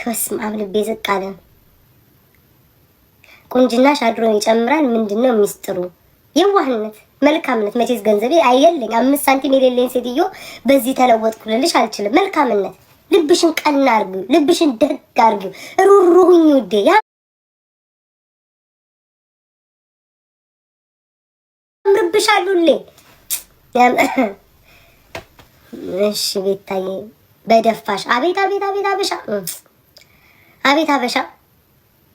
በስመ አብ ልቤ ዝቅ አለ። ቁንጅናሽ አድሮን ይጨምራል። ምንድነው ሚስጥሩ? የዋህነት፣ መልካምነት። መቼስ ገንዘቤ አየለኝ 5 ሳንቲም የሌለኝ ሴትዮ በዚህ ተለወጥኩ ልልሽ አልችልም። መልካምነት፣ ልብሽን ቀና አርጊው፣ ልብሽን ደግ አርጊው፣ ሩሩሁኝ ውዴ። ያምርብሻሉልኝ። እሺ ቤታዬ በደፋሽ። አቤት አቤት አቤት አበሻ፣ አቤት አበሻ።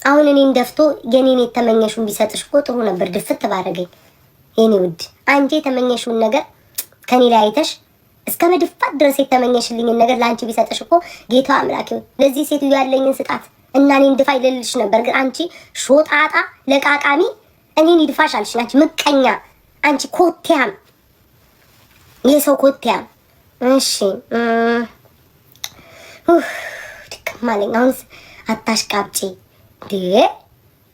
አሁን እኔን ደፍቶ የኔን የተመኘሽውን ቢሰጥሽ እኮ ጥሩ ነበር። ድፍት ባረገኝ የኔ ውድ። አንቺ የተመኘሽውን ነገር ከኔ ላይ አይተሽ እስከ መድፋት ድረስ የተመኘሽልኝን ነገር ለአንቺ ቢሰጥሽ እኮ ጌታ አምላክ ለዚህ ሴትዮ ያለኝን ስጣት እና እኔን ድፋ ይልልሽ ነበር። ግን አንቺ ሾጣጣ ለቃቃሚ እኔን ይድፋሽ አልሽ። አንቺ ምቀኛ፣ አንቺ ኮቴያም፣ የሰው ኮቴያም። እሺ ድክማለኝ። አሁንስ አታሽቃብጪ ዴ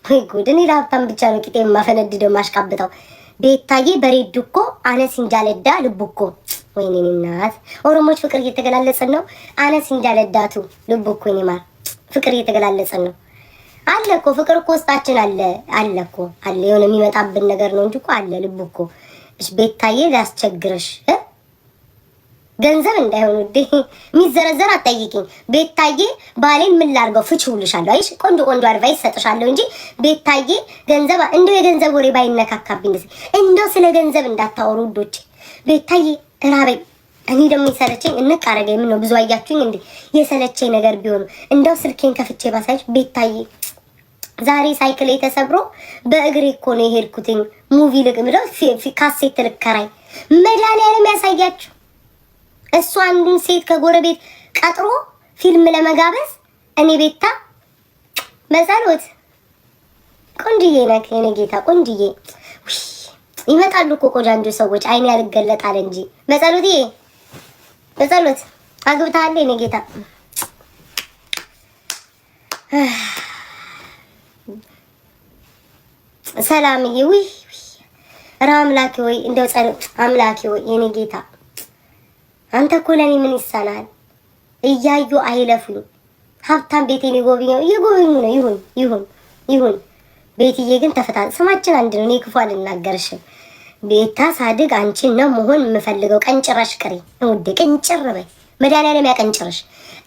ወይ ጉድ! እኔ ለሀብታም ብቻ ነው ቂጤ የማፈነድደው ማሽቃብጠው። ቤታዬ በሬድ እኮ አነስ እንጃለዳ ልቡ እኮ። ወይኔ እናት ኦሮሞች ፍቅር እየተገላለጸን ነው። አነስ እንጃለዳቱ ልቡ እኮ እኔ ማር ፍቅር እየተገላለጸን ነው። አለ እኮ ፍቅር እኮ ውስጣችን አለ እኮ አለ። የሆነ የሚመጣብን ነገር ነው እንጂ እኮ አለ ልቡ እኮ። እሺ ቤታዬ ላስቸግርሽ ገንዘብ እንዳይሆን ውዴ የሚዘረዘር አትጠይቂኝ። ቤታዬ ባሌን ምን ላርገው ፍቺውልሻለሁ። አይሽ ቆንጆ ቆንጆ አድቫይስ ሰጥሻለሁ እንጂ ቤታዬ ገንዘብ እንደው የገንዘብ ወሬ ባይነካካብኝ ደስ እንደው ስለ ገንዘብ እንዳታወሩ ውዶች። ቤታዬ ራበኝ። እኔ ደግሞ የሰለቸኝ እንቃረገኝ። ምን ነው ብዙ አያችሁኝ እንዴ? የሰለቸኝ ነገር ቢሆን እንደው ስልኬን ከፍቼ ባሳይሽ ቤታዬ። ዛሬ ሳይክል ተሰብሮ በእግሬ እኮ ነው የሄድኩትኝ። ሙቪ ልቅምደው ካሴት ልከራይ መድኃኒዓለም ያሳያችሁ። እሱ አንዱን ሴት ከጎረቤት ቀጥሮ ፊልም ለመጋበዝ እኔ ቤታ መጸሎት ቆንጅዬ ነክ የኔ ጌታ ቆንጅዬ። ይመጣሉ እኮ ቆንጆ ሰዎች አይኔ ያልገለጣል እንጂ መጸሎትዬ መጸሎት አግብታለች የኔ ጌታ። ሰላምዬ ውይ አምላኬ ወይ እንደው ጸሎት አምላኬ ወይ የኔ ጌታ አንተ እኮ ለኔ ምን ይሳናል? እያዩ አይለፉኝ። ሀብታም ቤቴን ይጎብኘው ይጎብኙ ነው። ይሁን ይሁን ይሁን። ቤትዬ ግን ተፈታ። ስማችን አንድ ነው። እኔ ክፉ አልናገርሽም። ቤታ ሳድግ አንቺን ነው መሆን የምፈልገው። ቀንጭራሽ ቅሪ ውዴ፣ ቀንጭር በይ። መድኃኒዓለም ያቀንጭርሽ።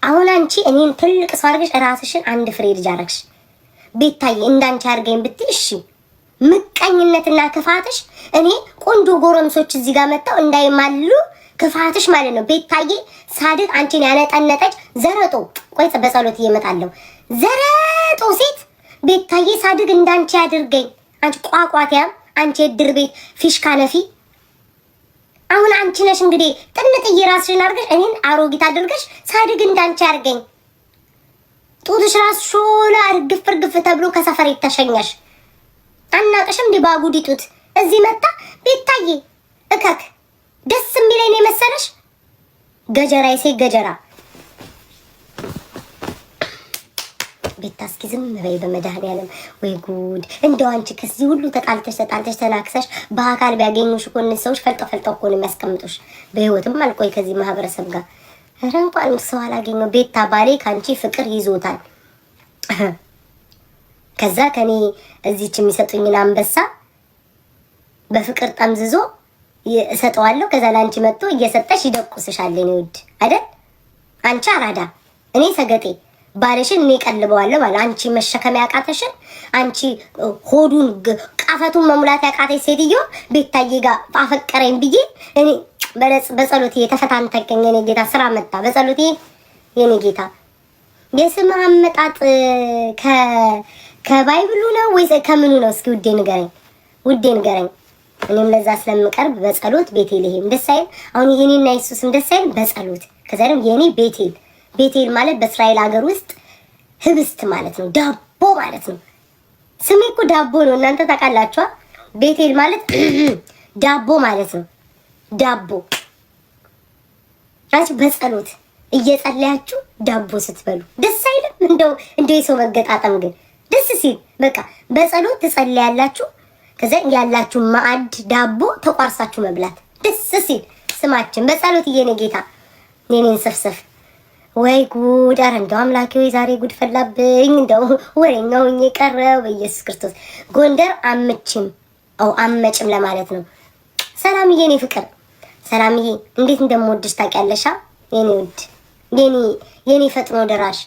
አሁን አንቺ እኔን ትልቅ ሰው አድርገሽ ራስሽን አንድ ፍሬ ልጅ አደረግሽ። ቤታዬ እንዳንቺ አድርገኝ ብትይ እሺ። ምቀኝነትና ክፋትሽ እኔ ቆንጆ ጎረምሶች እዚህ ጋር መጣው እንዳይማሉ ክፋትሽ ማለት ነው። ቤታዬ ሳድግ አንቺን ያነጠነጠች ዘረጦ ቆይ በጸሎት እየመጣለሁ ዘረጦ ሴት ቤታዬ ሳድግ እንዳንቺ ያድርገኝ። አንቺ ቋቋቲያም፣ አንቺ የድር ቤት ፊሽካ ነፊ። አሁን አንቺ ነሽ እንግዲህ ጥንጥዬ ራስሽን አድርገሽ እኔን አሮጊት አድርገሽ ሳድግ እንዳንቺ ያድርገኝ። ጡትሽ ራስ ሾላ እርግፍ እርግፍ ተብሎ ከሰፈር የተሸኘሽ አናቅሽም። እንዲህ ባጉዲ ጡት እዚህ መጣ ቤታዬ እከክ ደስ የሚለኝ ነው መሰለሽ? ገጀራ የሴት ገጀራ። ቤታ እስኪ ዝም በይ በመድኃኒዓለም። ወይ ጉድ! እንደው አንቺ ከዚህ ሁሉ ተጣልተሽ ተናክሰሽ በአካል ቢያገኙሽ እኮ እነዚህ ሰዎች ፈልጠው እኮ ነው የሚያስቀምጡሽ። በህይወትም አልቆይ ከዚህ ማህበረሰብ ጋር። ኧረ እንኳን ሰው አላገኘው። ቤታ ባሌ ከአንቺ ፍቅር ይዞታል። ከዛ ከኔ እዚች የሚሰጡኝን አንበሳ በፍቅር ጠምዝዞ እሰጠዋለሁ። ከዛ ላንቺ መጥቶ እየሰጠሽ ይደቁስሻል። እኔ ውድ አይደል? አንቺ አራዳ፣ እኔ ሰገጤ። ባልሽን እኔ ቀልበዋለሁ ማለት አንቺ መሸከም ያቃተሽን፣ አንቺ ሆዱን ቃፈቱን መሙላት ያቃተሽ ሴትዮ ቤታዬ ጋር አፈቀረኝ ብዬ እኔ በጸሎቴ የተፈታንተከኝ የኔ ጌታ ስራ መጣ። በጸሎቴ የኔ ጌታ የስም አመጣጥ ከባይብሉ ነው ወይስ ከምኑ ነው? እስኪ ውዴ ንገረኝ፣ ውዴ ንገረኝ። እኔም ለዛ ስለምቀርብ በጸሎት ቤቴልሄም ደስ አይል። አሁን የኔና ኢየሱስም ደስ አይል በጸሎት። ከዛ ደግሞ የኔ ቤቴል ማለት በእስራኤል ሀገር ውስጥ ህብስት ማለት ነው፣ ዳቦ ማለት ነው። ስሜ እኮ ዳቦ ነው፣ እናንተ ታውቃላችሁ። ቤቴል ማለት ዳቦ ማለት ነው። ዳቦ አንቺ በጸሎት እየጸለያችሁ ዳቦ ስትበሉ ደስ አይልም? እንደው የሰው መገጣጠም ግን ደስ ሲል በቃ በጸሎት ትጸልያላችሁ። ከዛ ያላችሁ ማዕድ ዳቦ ተቋርሳችሁ መብላት ደስ ሲል ስማችን በጸሎት የኔ ጌታ የኔን ሰፍሰፍ ወይ ጉድ! ኧረ እንደው አምላኬ ወይ ዛሬ ጉድ ፈላብኝ። እንደው ወሬኛው ቀረው በኢየሱስ ክርስቶስ። ጎንደር አመጭም ለማለት ነው። ሰላምዬ እኔ ፍቅር ሰላምዬ እንዴት እንደምወድሽ ታውቂያለሽ? የኔ ውድ የኔ ፈጥኖ ደራሽ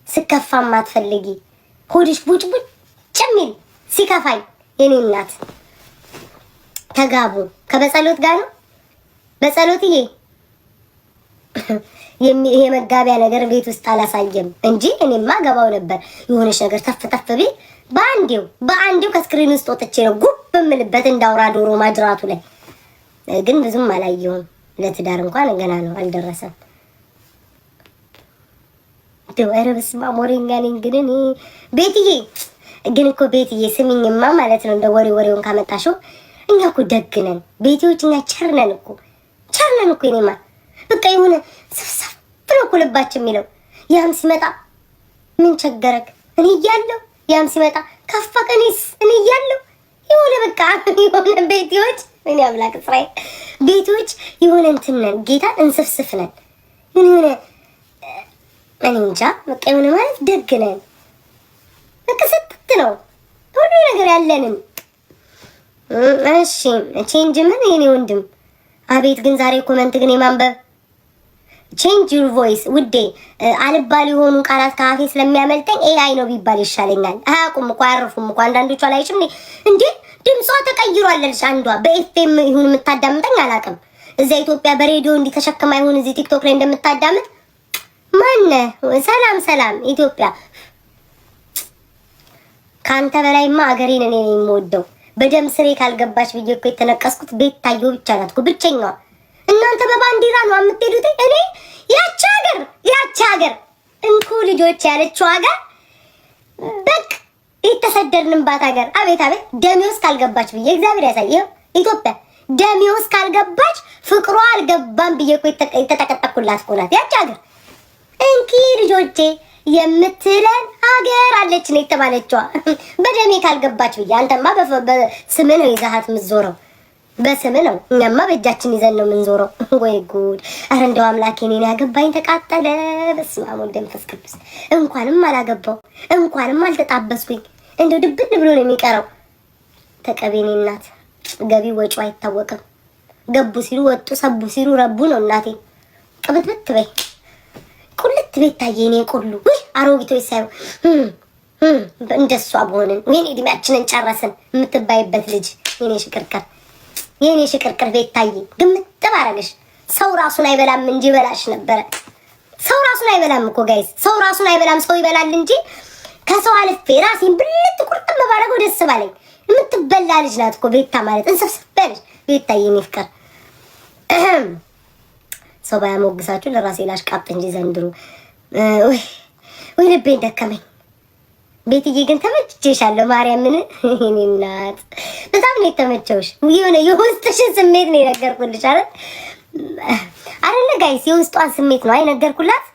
ስከፋ ማትፈልጊ ሆድሽ ቡጭ የሚል ሲከፋኝ የኔ እናት ተጋቡ ከበጸሎት ጋር ነው። በጸሎትዬ የመጋቢያ ነገር ቤት ውስጥ አላሳየም እንጂ እኔማ ገባው ነበር። የሆነች ነገር ተፍ ቤት በአንዴው ከስክሪን ውስጥ ወጥቼ ነው ጉብ በምልበት እንዳውራ ዶሮ ማጅራቱ ላይ ግን ብዙም አላየሁም። ለትዳር እንኳን ገና ነው አልደረሰም። ኧረ በስመ አብ ወሬኛ ነኝ ግን እኔ ቤትዬ ግን እኮ ቤትዬ ስሚኝማ ማለት ነው እንደ ወሬውን ካመጣሽው እኛ እኮ ደግ ነን ቤቴዎች፣ እኛ ቸርነን እኮ እኔማ በቃ የሆነ ሰፍሰፍ ብሎ እኮ ልባችን የሚለው ያም ሲመጣ ምን ቸገረክ እኔ እያለሁ ያም ሲመጣ ከፋቀኔስ እኔ እያለሁ የሆነ በቃ የሆነ ቤቴዎች እኔ አምላክ እስራኤል ቤቶች የሆነ እንትን ነን ጌታን እንስፍስፍ ነን የሆነ እኔ እንጃ በቃ የሆነ ማለት ደግ ነን በቃ ስትት ነው ሁሉ ነገር ያለንን። እሺ ቼንጅ ምን የኔ ወንድም አቤት ግን ዛሬ ኮመንት ግን የማንበብ ቼንጅ ዩር ቮይስ ውዴ አልባል የሆኑ ቃላት ከአፌ ስለሚያመልጠኝ ኤአይ ነው ቢባል ይሻለኛል። አያውቁም እኮ አያርፉም እኮ አንዳንዶቹ አላይሽም እንዴ ድምጿ ተቀይሯል አለች አንዷ። በኤፍኤም ይሁን የምታዳምጠኝ አላውቅም። እዛ ኢትዮጵያ በሬዲዮ እንዲተሸከማ ይሁን እዚህ ቲክቶክ ላይ እንደምታዳምጥ ማነ ሰላም ኢትዮጵያ ካንተ በላይማ አገሬን እኔ ነኝ የምወደው። በደም ስሬ ካልገባች ብዬ እኮ የተነቀስኩት ቤታዮ ብቻ ናት እኮ ብቸኛዋ። እናንተ በባንዲራ ነው የምትሄዱት። እኔ ያቺ ሀገር እንኩ ልጆች ያለችው ሀገር በቃ የተሰደድንባት ሀገር አቤት ደሜ ውስጥ ካልገባች ብዬ እግዚአብሔር ያሳየው ኢትዮጵያ ደሜ ውስጥ ካልገባች ፍቅሯ አልገባም ብዬ እኮ የተጠቀጠኩላት እኮ ናት ያቺ ሀገር። እንኪ ልጆቼ የምትለን ሀገር አለች ነው የተባለችዋ በደሜ ካልገባች ብዬ። አንተማ በስም ነው ይዛሃት የምትዞረው በስም ነው። እኛማ በእጃችን ይዘን ነው የምንዞረው። ወይ ጉድ! ኧረ እንደው አምላኬ እኔን ያገባኝ ተቃጠለ። በስመ አብ ወወልድ ወመንፈስ ቅዱስ። እንኳንም አላገባው እንኳንም አልተጣበስኩኝ። እንደው ድብን ብሎ ነው የሚቀረው። ተቀቤኔ እናት ገቢ ወጪ አይታወቅም። ገቡ ሲሉ ወጡ፣ ሰቡ ሲሉ ረቡ ነው እናቴ። ቅብትብት በይ ቁልት ቤት ታየኔ ቁሉ አሮጊቶች ሳይው እንደሷ በሆንን ወይኔ እድሜያችንን ጨረስን የምትባይበት ልጅ የኔ ሽቅርቅር ቤት ታይ ግምት ባረግሽ። ሰው ራሱን አይበላም እንጂ በላሽ ነበረ። ሰው ራሱን አይበላም እኮ ጋይስ፣ ሰው ራሱን አይበላም ሰው ይበላል እንጂ። ከሰው አልፌ ራሴን ብልጥ ቁርጥም ባረገው ደስ ባለኝ። የምትበላ ልጅ ናት እኮ ቤታ ማለት እንስፍስፍ በልሽ ቤት ታይ የኔ ፍቅር። ሰው ባያሞግሳችሁ ለራሴ ላሽቃብጥ እንጂ ዘንድሮ ወይ ልቤን ደከመኝ። ቤትዬ ግን ተመችቼሻለሁ ማርያምን። እኔ እናት በጣም ነው የተመቸውሽ። የሆነ የውስጥሽን ስሜት ነው የነገርኩልሽ አይደለ ጋይስ? የውስጧን ስሜት ነው አይነገርኩላት።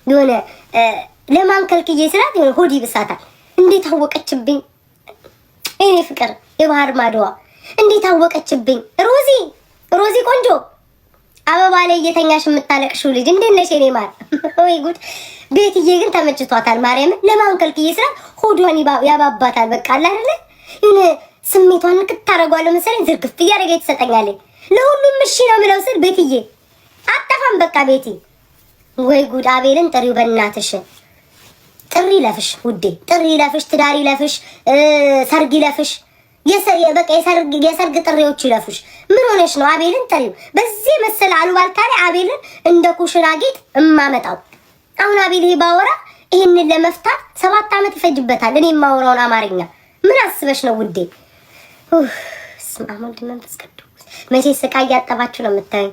የሆነ ለማንከልክዬ ስላት የሆነ ሆዲ ብሳታል። እንዴት አወቀችብኝ እኔ ፍቅር የባህር ማዶዋ እንዴት አወቀችብኝ። ሮዚ ቆንጆ አበባ ላይ እየተኛሽ የምታለቅሽው ልጅ እንዴት ነሽ የኔ ማር? ወይ ጉድ! ቤትዬ ግን ተመችቷታል ማርያምን። ለማንከልክዬ ስላት ሆዷን ያባባታል። በቃ አለ አይደለ የሆነ ስሜቷን ንቅት ታደርጓለሁ መሰለኝ። ዝርግፍ እያደረገ ትሰጠኛለች። ለሁሉም እሺ ነው የምለው ስል ቤትዬ አጠፋም በቃ ቤቲ። ወይ ጉድ! አቤልን ጥሪው በእናትሽ። ጥሪ ለፍሽ ውዴ፣ ጥሪ ለፍሽ፣ ትዳሪ ለፍሽ፣ ሰርግ ለፍሽ፣ የሰርግ ጥሪዎች ይለፉሽ። ምን ሆነሽ ነው? አቤልን ጥሪው። በዚህ መሰለ አሉባልታ ላይ አቤልን እንደ ኩሽና ጌጥ እማመጣው። አሁን አቤል ይሄ ባወራ ይሄንን ለመፍታት 7 ዓመት ይፈጅበታል። እኔ የማወራውን አማርኛ ምን አስበሽ ነው ውዴ? ስማሙን መንፈስ ቅዱስ መቼስ ስቃይ እያጠባችሁ ነው የምታዩኝ።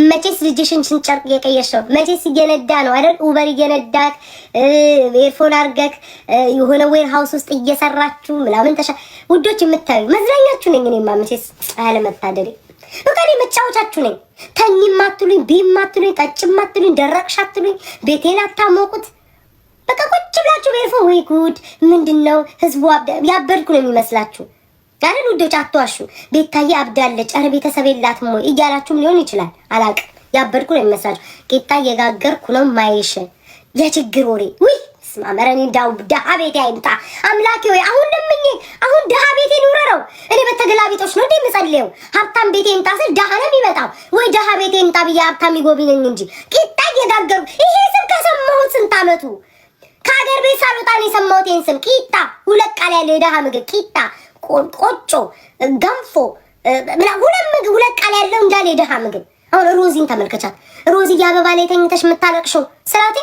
መቼስ ልጅሽን ጨርቅ እየቀየሽ ነው። መቼስ እየነዳ ነው አይደል? ኡበር እየነዳክ ኤርፎን አድርገክ የሆነ ዌር ሃውስ ውስጥ እየሰራችሁ ምናምን ውዶች የምታዩኝ መዝናኛችሁ ነኝ። እኔማ መቼስ አለመታደሪ በቃ እኔ መጫወቻችሁ ነኝ። ተኝም አትሉኝ፣ ቢም አትሉኝ፣ ጠጭም አትሉኝ፣ ደረቅሽ አትሉኝ፣ ቤቴን አታሞቁት። በቃ ቁጭ ብላችሁ በኤርፎን። ወይ ጉድ! ምንድነው ህዝቡ ያበድኩ ነው የሚመስላችሁ አይደል? ውዶች አትዋሹ። ቤታዬ አብዳለች፣ ኧረ ቤተሰብ የላትም ወይ እያላችሁም ሊሆን ይችላል። አላቅም። ያበድኩ ነው የሚመስላችሁ። ቂጣ እየጋገርኩ ነው ማይሽ። የችግር ወሬ ውይ ስማመረን እንዳው ደሃ ቤቴ አይምጣ አምላኬ ወይ አሁን ለምኝ አሁን ደሃ ቤቴ ኑረረው እኔ በተገላቢጦች ነው እንደምጸልየው ሀብታም ቤቴ ይምጣ ስል ደሃ ነው የሚመጣው ወይ ደሃ ቤቴ ይምጣ ብዬ ሀብታም ይጎብኘኝ እንጂ ቂጣ እየጋገሩ ይሄ ስም ከሰማሁት ስንት ዓመቱ ከሀገር ቤት ሳልወጣ ነው የሰማሁት ይሄን ስም ቂጣ ሁለት ቃል ያለው የደሃ ምግብ ቂጣ ቆጮ ገንፎ ሁለት ቃል ያለው እንዳለ የደሃ ምግብ አሁን ሮዚን ተመልከቻት ሮዚ አበባ ላይ ተኝተሽ የምታለቅሽው ስራቴ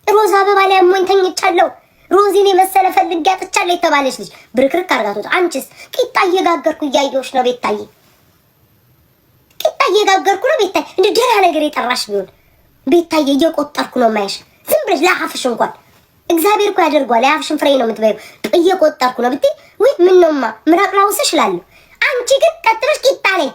ሮዝ አበባ ላይ አሞኝ ተኝቻለሁ ሮዚን የመሰለ ፈልጌ አጥቻለሁ የተባለች ልጅ ብርክርክ አርጋቶት አንቺስ ቂጣ እየጋገርኩ እያየሁሽ ነው ቤታዬ ቂጣ እየጋገርኩ ነው ቤታዬ እንደ ደህና ነገር የጠራሽ ቢሆን ቤታዬ እየቆጠርኩ ነው ማይሽ ዝም ብለሽ ለአፍሽ እንኳን እግዚአብሔር እኮ ያደርጓል የአፍሽን ፍሬ ነው የምትበይው እየቆጠርኩ ነው ብትይ ወይ ምን ነውማ ምራቅ ላውስሽ እላለሁ አንቺ ግን ቀጥለሽ ቂጣ ላይ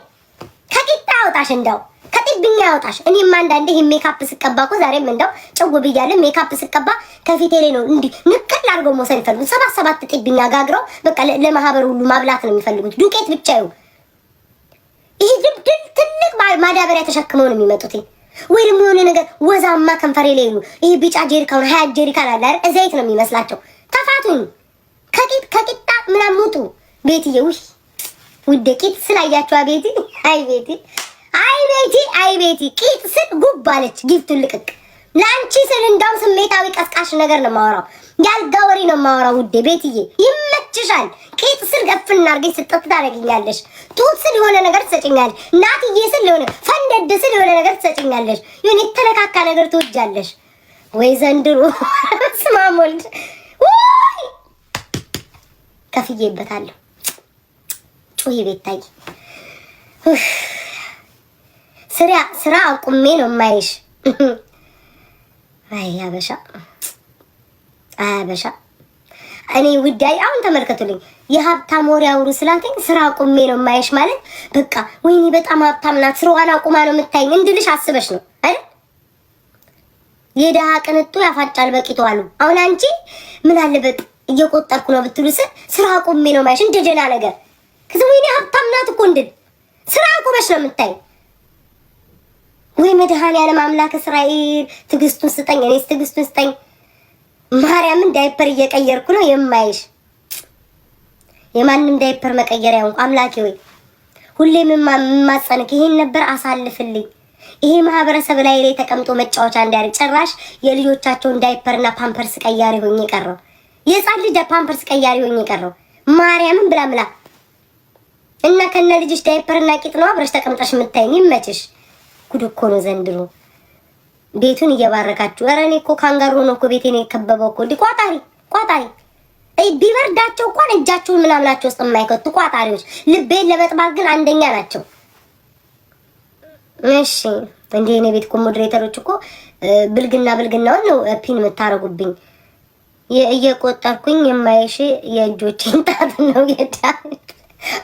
ከቂጣ አውጣሽ እንዳው ከጥብኛ ያውጣሽ እኔም አንዳንዴ ይሄ ሜካፕ ስቀባ እኮ ዛሬም እንደው ጨው ብያለሁ ሜካፕ ስቀባ ከፊቴ ላይ ነው እንዴ ንቅል አድርገው መውሰድ ይፈልጉ ሰባት ጥብኛ ጋግረው በቃ ለማህበር ሁሉ ማብላት ነው የሚፈልጉት ዱቄት ብቻ ይው ይሄ ድብድብ ትልቅ ማዳበሪያ ተሸክመው ነው የሚመጡት ወይ ደግሞ የሆነ ነገር ወዛማ ከንፈሬ ላይ ነው ይሄ ቢጫ ጀሪካውን ሀያ ጀሪካን አለ አይደል ዘይት ነው የሚመስላቸው ተፋቱኝ ከቂጣ ምናምን ውጡ ቤትዬ ውዴ ቂጥ ስላያችሁ አቤት አይ ቤቲ ቂጥ ስል ጉብ አለች ጊፍቱን ልቅቅ ለአንቺ ስል እንዳውም ስሜታዊ ቀስቃሽ ነገር ነው የማወራው ያልጋ ወሬ ነው የማወራው ውዴ ቤትዬ ይመችሻል ቂጥ ስል ገፍና አድርገሽ ስጠት ታደርጊኛለሽ ጡት ስል የሆነ ነገር ትሰጪኛለሽ ናትዬ ስል የሆነ ፈንደድ ስል የሆነ ነገር ትሰጪኛለሽ የሆነ የተለካካ ነገር ትወጃለሽ ወይ ዘንድሮ ስማም ወልድ ወይ ከፍዬበታለሁ ጩሂ ቤታይ ስራ አቁሜ ነው የማይሽ አይ አበሻ እኔ ውዳይ አሁን ተመልከቱልኝ የሀብታም ወሬ አውሩ ስላልከኝ ስራ አቁሜ ነው የማይሽ ማለት በቃ ወይኔ በጣም ሀብታም ናት ስራዋን አቁማ ነው የምታይኝ እንድልሽ አስበሽ ነው አይደል የደሃ ቅንጡ ያፋጫል በቂቱ አሉ አሁን አንቺ ምን አለበት እየቆጠርኩ ነው ብትሉ ስራ አቁሜ ነው የማይሽ እንደጀና ነገር ከዚህ ወይኔ ሀብታም ናት እኮ እንድል ስራ አቁመሽ ነው የምታይ ወይ መድኃኒዓለም አምላክ እስራኤል ትግስቱን ስጠኝ እኔስ ትግስቱን ስጠኝ ማርያምን ዳይፐር እየቀየርኩ ነው የማይሽ የማንም ዳይፐር መቀየሪያው አምላኬ ወይ ሁሌም ማጸንክ ይሄን ነበር አሳልፍልኝ ይሄ ማህበረሰብ ላይ ተቀምጦ መጫወቻ እንዳያርግ ጭራሽ የልጆቻቸውን ዳይፐርና ፓምፐርስ ቀያሪ ሆኜ ቀረው የጻል ልጅ ፓምፐርስ ቀያሪ ሆኜ ቀረው ማርያምን ብላምላ እና ከነ ልጅሽ ዳይፐርና ቂጥ ነው አብረሽ ተቀምጠሽ የምታይኝ ይመችሽ ጉድ እኮ ነው ዘንድሮ ቤቱን እየባረካችሁ ኧረ እኔ እኮ ካንጋሮ ነው እኮ ቤቴን የከበበው እኮ እንዲህ ቋጣሪ ቢበርዳቸው እንኳን እጃቸውን ምናምናቸው ውስጥ የማይከቱ ቋጣሪዎች ልቤን ለመጥባት ግን አንደኛ ናቸው እሺ እንዴ እኔ ቤት እኮ ሞዴሬተሮች እኮ ብልግናውን ነው ፒን የምታረጉብኝ እየቆጠርኩኝ የማይሽ የእጆቼን ጣት ነው የዳት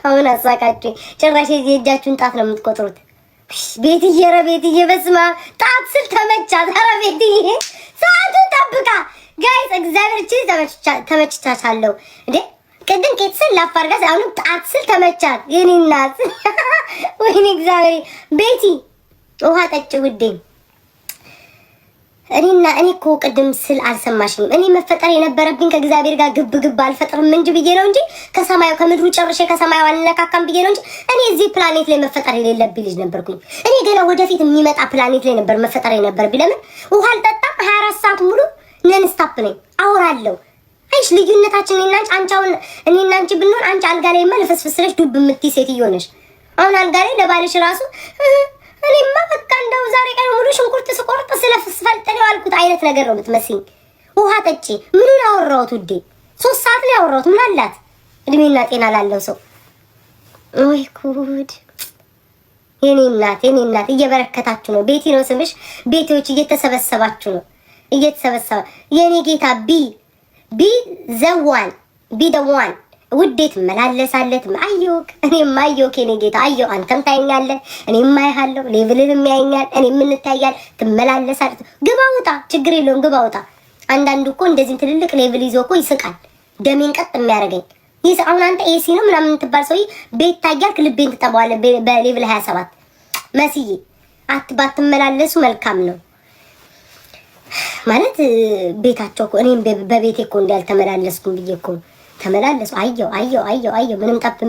አሁን አሳቃችሁ ጭራሽ የእጃችሁን ጣት ነው የምትቆጥሩት ቤትዬ በስማ ጣት ስል ተመቻት ኧረ ቤትዬ ሰዓቱን ጠብቃ ጋይስ እግዚአብሔር እቺ ተመችቻታለሁ እንዴ ቅድም ቄት ስል ላፋርጋስ አሁንም ጣት ስል ተመቻት የኔ እናት ወይኔ እግዚአብሔር ቤቲ ውሃ ጠጭ ውዴ እኔ እኮ ቅድም ስል አልሰማሽኝም እኔ መፈጠር የነበረብኝ ከእግዚአብሔር ጋር ግብ አልፈጥርም እንጂ ብዬ ነው እንጂ ከሰማዩ ከምድሩ ጨርሼ ከሰማዩ አልነካካም ብዬ ነው እንጂ እኔ እዚህ ፕላኔት ላይ መፈጠር የሌለብኝ ልጅ ነበርኩኝ እኔ ገና ወደፊት የሚመጣ ፕላኔት ላይ ነበር መፈጠር የነበረብኝ ለምን ውሃ አልጠጣም 24 ሰዓት ሙሉ ነን ስታፕ ነኝ አወራለሁ አይሽ ልዩነታችን እኔና አንቺ ብንሆን አንቺ አልጋ ላይ መልፈስፍስለሽ ዱብ የምትይ ሴትዮ ነሽ አሁን አልጋ ላይ ለባልሽ ራሱ እኔማ በቃ እንደው ዛሬ ቀን ሙሉ ሽንኩርት ስቆርጥ ስለፍስፈልጥለው አልኩት አይነት ነገር ነው የምትመስኝ ውሃ ጠጪ ምኑን አወራሁት ውዴ 3 ሰዓት ላይ አወራሁት ምን አላት እድሜና ጤና ላለው ሰው ወይ ጉድ የኔ እናት እየበረከታችሁ ነው ቤቲ ነው ስምሽ ቤቲዎች እየተሰበሰባችሁ ነው የኔ ጌታ ቢ the one ውዴት መላለሳለት አየውክ እኔም አየውክ የኔ ጌታ አየው አንተም ታየኛለህ እኔም ማይሃለሁ ሌቭልህም ያየኛል እኔም እንታያል ትመላለሳለህ ግባ ውጣ ችግር የለውም ግባ ውጣ አንዳንዱ እኮ እንደዚህ ትልልቅ ሌቭል ይዞ እኮ ይስቃል ደሜን ቀጥ የሚያደርገኝ ይስ አሁን አንተ ኤሲ ነው ምናምን ትባል ሰውዬ ቤት ታያልክ ልቤን ትጠባዋለህ በሌቭል 27 መስዬ አትባትመላለሱ መልካም ነው ማለት ቤታቸው እኮ እኔም በቤቴ እኮ እንዳልተመላለስኩም ብዬ እኮ ተመላለሱ። አየው ምንም ጠብ